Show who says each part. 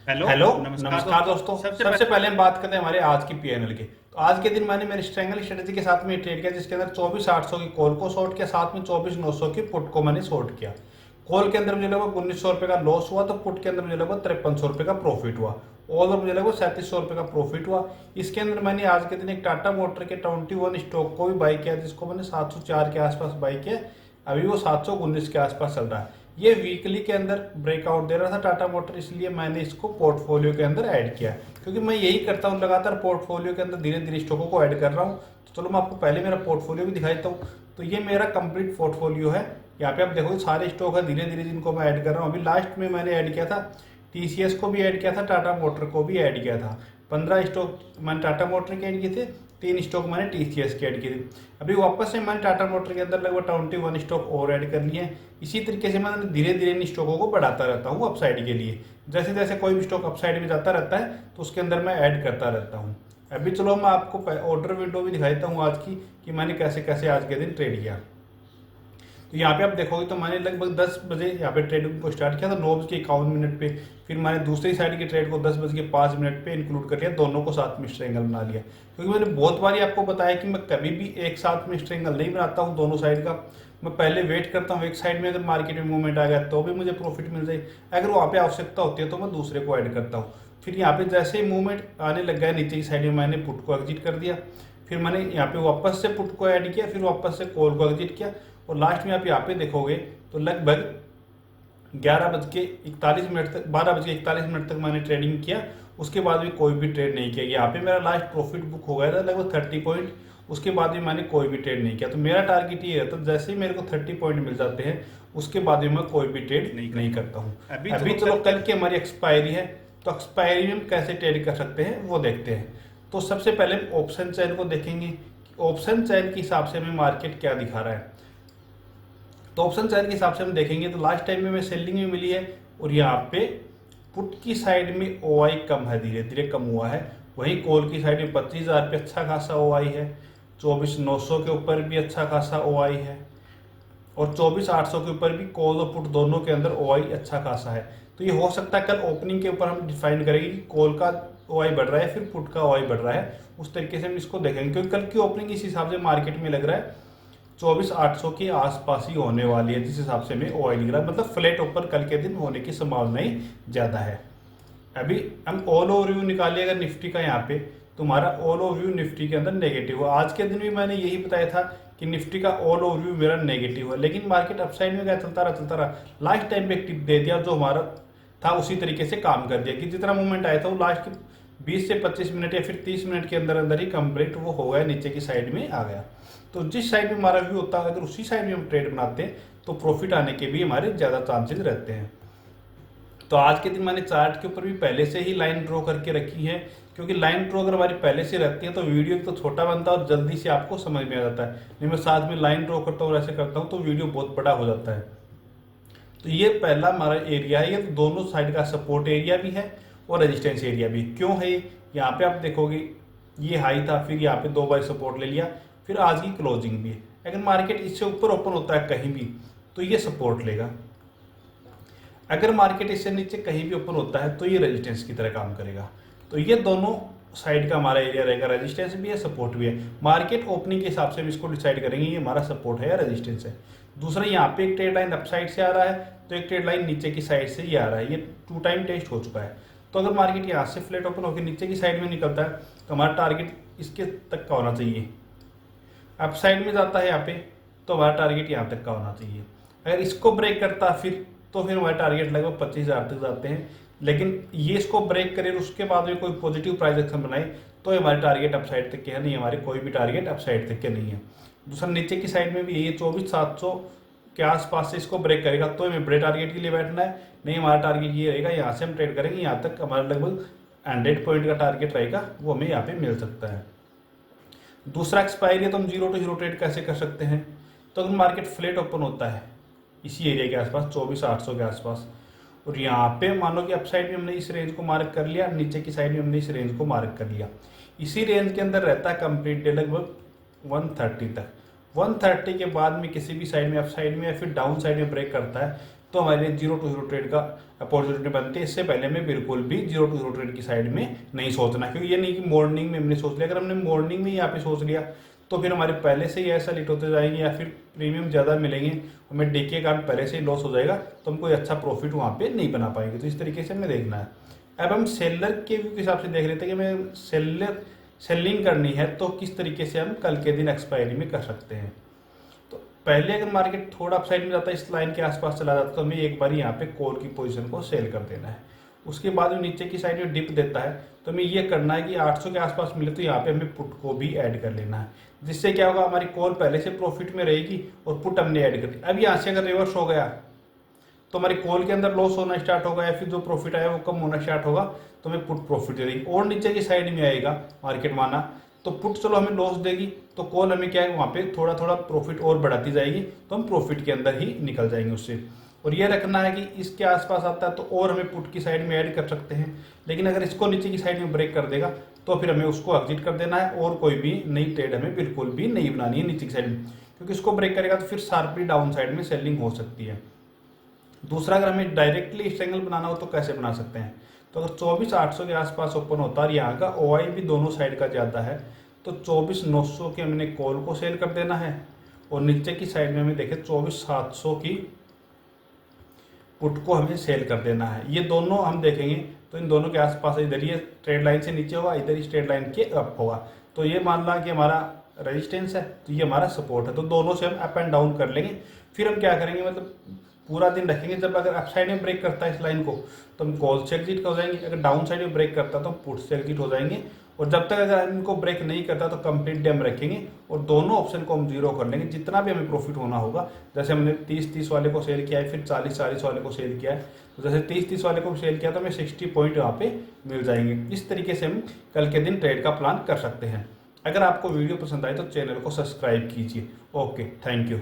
Speaker 1: Hello नमस्कार दोस्तों। सबसे पहले हम बात करते हैं हमारे आज की पीएनएल की। तो आज के दिन मैंने मेरे स्ट्रैंगल स्ट्रेटजी के साथ में ट्रेड किया, जिसके अंदर 24,800 की कॉल को शॉर्ट किया, साथ में 24,900 की पुट को मैंने शॉर्ट किया। कॉल के अंदर मुझे लगभग 1,900 रुपये का लॉस हुआ, तो पुट के अंदर मुझे लगभग 5300 रुपये का प्रॉफिट हुआ। ऑल ओवर मुझे लगभग 3700 रुपये का प्रॉफिट हुआ। इसके अंदर मैंने आज के दिन एक टाटा मोटर के 21 स्टॉक को भी बाई किया, जिसको मैंने 704 के आसपास बाई किया। अभी वो 719 के आसपास चल रहा है। ये वीकली के अंदर ब्रेकआउट दे रहा था टाटा मोटर, इसलिए मैंने इसको पोर्टफोलियो के अंदर ऐड किया, क्योंकि मैं यही करता हूँ लगातार, पोर्टफोलियो के अंदर धीरे धीरे स्टॉकों को ऐड कर रहा हूँ। तो चलो मैं आपको पहले मेरा पोर्टफोलियो भी दिखा देता हूँ। तो ये मेरा कंप्लीट पोर्टफोलियो है। यहाँ पे आप देखोगे सारे स्टॉक है धीरे धीरे जिनको मैं ऐड कर रहा हूँ। अभी लास्ट में मैंने ऐड किया था टीसीएस को भी ऐड किया था, टाटा मोटर को भी ऐड किया था। 15 स्टॉक मैंने टाटा मोटर के ऐड किए थे, 3 स्टॉक मैंने टीसीएस के ऐड किए थे। अभी वापस से मैंने टाटा मोटर के अंदर लगभग 21 स्टॉक और ऐड कर लिए हैं। इसी तरीके से मैं धीरे धीरे इन स्टॉकों को बढ़ाता रहता हूँ अपसाइड के लिए। जैसे जैसे कोई भी स्टॉक अपसाइड में जाता रहता है तो उसके अंदर मैं ऐड करता रहता हूँ। अभी चलो मैं आपको ऑर्डर विंडो भी दिखा देता हूँ आज की, कि मैंने कैसे कैसे आज के दिन ट्रेड किया। तो यहाँ पे आप देखोगे तो मैंने लगभग 10 बजे यहाँ पे ट्रेडिंग को स्टार्ट किया था, 9:51 पे। फिर मैंने दूसरी साइड की ट्रेड को 10:05 पे इंक्लूड कर लिया, दोनों को साथ में स्ट्रेंगल बना लिया। क्योंकि मैंने बहुत बार आपको बताया कि मैं कभी भी एक साथ में स्ट्रेंगल नहीं बनाता हूँ दोनों साइड का। मैं पहले वेट करता हूँ एक साइड में, अगर मार्केट में मूवमेंट आ गया तो भी मुझे प्रॉफिट मिल जाए, अगर वहाँ पे आवश्यकता होती है तो मैं दूसरे को ऐड करता हूँ। फिर यहाँ पे जैसे ही मूवमेंट आने लग गया नीचे की साइड में, मैंने पुट को एग्जिट कर दिया। फिर मैंने यहाँ पे वापस से पुट को ऐड किया, फिर वापस से कॉल को एग्जिट किया। और लास्ट में आप यहाँ पे देखोगे तो लगभग 11:41 तक 12:41 तक मैंने ट्रेडिंग किया। उसके बाद भी कोई भी ट्रेड नहीं किया। यहाँ पे मेरा लास्ट प्रॉफिट बुक हो गया था लगभग 30 पॉइंट। उसके बाद भी मैंने कोई भी ट्रेड नहीं किया। तो मेरा टारगेट ये रहता है, जैसे ही मेरे को 30 पॉइंट मिल जाते हैं उसके बाद भी मैं कोई भी ट्रेड नहीं करता हूँ। अभी चलो कल की हमारी एक्सपायरी है, तो एक्सपायरी में हम कैसे ट्रेड कर सकते हैं वो देखते हैं। तो सबसे पहले हम ऑप्शन चैन को देखेंगे कि ऑप्शन चैन के हिसाब से हमें मार्केट क्या दिखा रहा है। तो ऑप्शन चैन के हिसाब से हम देखेंगे तो लास्ट टाइम में हमें सेलिंग में मिली है, और यहाँ पे पुट की साइड में ओआई कम है, धीरे धीरे कम हुआ है। वहीं कॉल की साइड में 25,000 पे अच्छा खासा ओआई है, 24,900 के ऊपर भी अच्छा खासा ओआई है, और 24,800 के ऊपर भी कॉल और पुट दोनों के अंदर ओआई अच्छा खासा है। तो ये हो सकता है कल ओपनिंग के ऊपर हम डिफाइन करेंगे कि कॉल का ओआई बढ़ रहा है फिर पुट का ओआई बढ़ रहा है, उस तरीके से हम इसको देखेंगे। क्योंकि कल की ओपनिंग इस हिसाब से मार्केट में लग रहा है 24,800 के आसपास ही होने वाली है, जिस हिसाब से हमें ओआई दिख रहा है। मतलब फ्लैट ऊपर कल के दिन होने की संभावना ही ज़्यादा है। अभी हम ऑल ओवरव्यू निकालिए अगर निफ्टी का, यहाँ पे तुम्हारा ऑल ओवरव्यू निफ्टी के अंदर नेगेटिव हुआ। आज के दिन भी मैंने यही बताया था कि निफ्टी का ऑल ओवरव्यू मेरा नेगेटिव हुआ, लेकिन मार्केट अपसाइड में गया, चलता रहा। लास्ट टाइम पे एक टिप दे दिया, जो हमारा था उसी तरीके से काम कर दिया, कि जितना मूवमेंट आया था वो लास्ट के 20 से 25 मिनट या फिर 30 मिनट के अंदर अंदर ही कंप्लीट वो हो गया, नीचे की साइड में आ गया। तो जिस साइड में हमारा व्यू होता है, अगर उसी साइड में हम ट्रेड बनाते हैं तो प्रॉफिट आने के भी हमारे ज़्यादा चांसेस रहते हैं। तो आज के दिन मैंने चार्ट के ऊपर भी पहले से ही लाइन ड्रॉ करके रखी है, क्योंकि लाइन ड्रॉ अगर हमारी पहले से रहती है तो वीडियो तो छोटा बनता है और जल्दी से आपको समझ में आ जाता है। नहीं, मैं साथ में लाइन ड्रॉ करता हूँ और ऐसे करता हूँ तो वीडियो बहुत बड़ा हो जाता है। तो ये पहला हमारा एरिया है, ये तो दोनों साइड का सपोर्ट एरिया भी है और रेजिस्टेंस एरिया भी। क्यों है यहाँ पे आप देखोगे ये हाई था, फिर यहाँ पे 2 बार सपोर्ट ले लिया, फिर आज की क्लोजिंग भी है। अगर मार्केट इससे ऊपर ओपन होता है कहीं भी तो ये सपोर्ट लेगा, अगर मार्केट इससे नीचे कहीं भी ओपन होता है तो ये रेजिस्टेंस की तरह काम करेगा। तो ये दोनों साइड का हमारा एरिया रहेगा, रेजिस्टेंस भी है सपोर्ट भी है। मार्केट ओपनिंग के हिसाब से हम इसको डिसाइड करेंगे ये हमारा सपोर्ट है या रेजिस्टेंस है। दूसरा, यहाँ पे एक ट्रेड लाइन अप साइड से आ रहा है, तो एक ट्रेड लाइन नीचे की साइड से ये आ रहा है, ये 2 टाइम टेस्ट हो चुका है। तो अगर मार्केट यहाँ से फ्लैट ओपन होकर नीचे की साइड में निकलता है तो हमारा टारगेट इसके तक का होना चाहिए। अप साइड में जाता है यहाँ पे तो हमारा टारगेट यहाँ तक का होना चाहिए। अगर इसको ब्रेक करता है तो फिर हमारे टारगेट लगभग 25,000 तक जाते हैं। लेकिन ये इसको ब्रेक करे उसके बाद में कोई पॉजिटिव प्राइस एक्शन बनाए तो हमारे टारगेट अपसाइड तक के है, नहीं हमारे कोई भी टारगेट अपसाइड तक के नहीं है। दूसरा, नीचे की साइड में भी यही 24,700 के आसपास से इसको ब्रेक करेगा तो हमें बड़े टारगेट के लिए बैठना है। नहीं, हमारा टारगेट ये रहेगा, यहाँ से हम ट्रेड करेंगे, यहाँ तक हमारा लगभग 100 पॉइंट का टारगेट रहेगा, वो हमें यहाँ पे मिल सकता है। दूसरा, एक्सपायरी है तो हम 0 to 0 ट्रेड कैसे कर सकते हैं। तो अगर मार्केट फ्लैट ओपन होता है इसी एरिया के आसपास 24,800 के आसपास, और यहाँ पे मानो कि अपसाइड में हमने इस रेंज को मार्क कर लिया, नीचे की साइड में हमने इस रेंज को मार्क कर लिया, इसी रेंज के अंदर रहता है कंप्लीट डे लगभग 130 तक। 130 के बाद में किसी भी साइड में अप साइड में या फिर डाउन साइड में ब्रेक करता है तो हमारे लिए 0 to 0 ट्रेड का अपॉर्चुनिटी बनती है। इससे पहले हमें बिल्कुल भी 0 to 0 ट्रेड की साइड में नहीं सोचना, क्योंकि ये नहीं कि मॉर्निंग में हमने सोच लिया। अगर हमने मॉर्निंग में यहाँ पे सोच लिया तो फिर हमारे पहले से ही ऐसा लिट होते जाएंगे या फिर प्रीमियम ज़्यादा मिलेंगे, हमें डे के कारण पहले से ही लॉस हो जाएगा, तो हम कोई अच्छा प्रॉफिट वहाँ पे नहीं बना पाएंगे। तो इस तरीके से हमें देखना है। अब हम सेलर के व्यू के हिसाब से देख लेते हैं कि हमें सेलिंग करनी है तो किस तरीके से हम कल के दिन एक्सपायरी में कर सकते हैं। तो पहले अगर मार्केट थोड़ा अपसाइड में जाता है, इस लाइन के आसपास चला जाता है, तो हमें एक बार यहाँ पे कॉल की पोजीशन को सेल कर देना है। उसके बाद में नीचे की साइड में डिप देता है तो हमें ये करना है कि 800 के आसपास मिले तो यहाँ पे हमें पुट को भी ऐड कर लेना है, जिससे क्या होगा, हमारी कॉल पहले से प्रॉफिट में रहेगी और पुट हमने ऐड कर दी। अब यहाँ से अगर रिवर्स हो गया तो हमारी कॉल के अंदर लॉस होना स्टार्ट होगा या फिर जो प्रॉफिट आया वो कम होना स्टार्ट होगा, तो हमें पुट प्रॉफिट दे देगी। और नीचे की साइड में आएगा मार्केट माना तो पुट चलो हमें लॉस देगी, तो कॉल हमें क्या है वहाँ पे थोड़ा थोड़ा प्रॉफिट और बढ़ाती जाएगी, तो हम प्रॉफिट के अंदर ही निकल जाएंगे उससे। और ये रखना है कि इसके आसपास आता है तो और हमें पुट की साइड में ऐड कर सकते हैं, लेकिन अगर इसको नीचे की साइड में ब्रेक कर देगा तो फिर हमें उसको एग्जिट कर देना है और कोई भी नई ट्रेड हमें बिल्कुल भी नहीं बनानी है नीचे की साइड में, क्योंकि इसको ब्रेक करेगा तो फिर शार्पली डाउन साइड में सेलिंग हो सकती है। दूसरा, अगर हमें डायरेक्टली स्ट्रेंगल बनाना हो तो कैसे बना सकते हैं, तो अगर 24,800 के आसपास ओपन होता है और यहाँ का OI भी दोनों साइड का ज़्यादा है तो 24,900 के हमने कॉल को सेल कर देना है और नीचे की साइड में हमें देखें 24,700 की पुट को हमें सेल कर देना है। ये दोनों हम देखेंगे तो इन दोनों के आसपास, इधर ये ट्रेड लाइन से नीचे होगा, इधर इस ट्रेड लाइन के अप होगा, तो ये मान ला कि हमारा रेजिस्टेंस है तो ये हमारा सपोर्ट है, तो दोनों से हम अप एंड डाउन कर लेंगे। फिर हम क्या करेंगे, मतलब पूरा दिन रखेंगे, जब अगर अप साइड में ब्रेक करता है इस लाइन को तो हम कॉल से एग्जिट हो जाएंगे, अगर डाउन साइड में ब्रेक करता है तो हम पुट से एग्जिट हो जाएंगे, और जब तक अगर इनको ब्रेक नहीं करता तो कंप्लीटली हम रखेंगे और दोनों ऑप्शन को हम जीरो कर लेंगे, जितना भी हमें प्रॉफिट होना होगा। जैसे हमने 30-30 वाले को सेल किया है, फिर 40-40 वाले को सेल किया है, तो जैसे 30-30 वाले को सेल किया तो हमें 60 पॉइंट यहाँ पे मिल जाएंगे। इस तरीके से हम कल के दिन ट्रेड का प्लान कर सकते हैं। अगर आपको वीडियो पसंद आए तो चैनल को सब्सक्राइब कीजिए। Okay, thank you.